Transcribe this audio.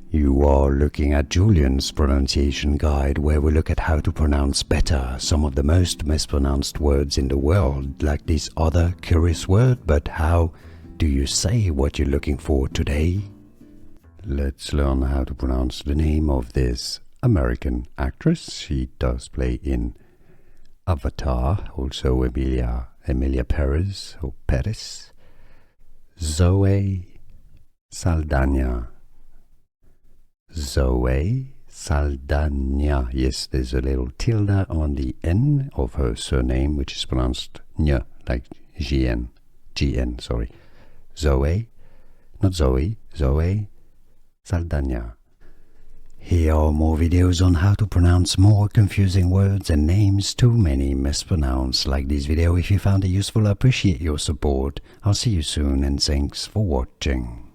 You are looking at Julian's pronunciation guide, where we look at how to pronounce better some of the most mispronounced words in the world, like this other curious word. But how do you say what you're looking for today? Let's learn how to pronounce the name of this American actress. She does play in Avatar, also Emilia Perez or Perez. Zoe Saldaña. Zoe Saldaña. Yes, there's a little tilde on the N of her surname, which is pronounced N, like GN. Sorry. Zoe, not Zoe, Zoe Saldaña. Here are more videos on how to pronounce more confusing words and names too many mispronounced. Like this video if you found it useful. I appreciate your support. I'll see you soon and thanks for watching.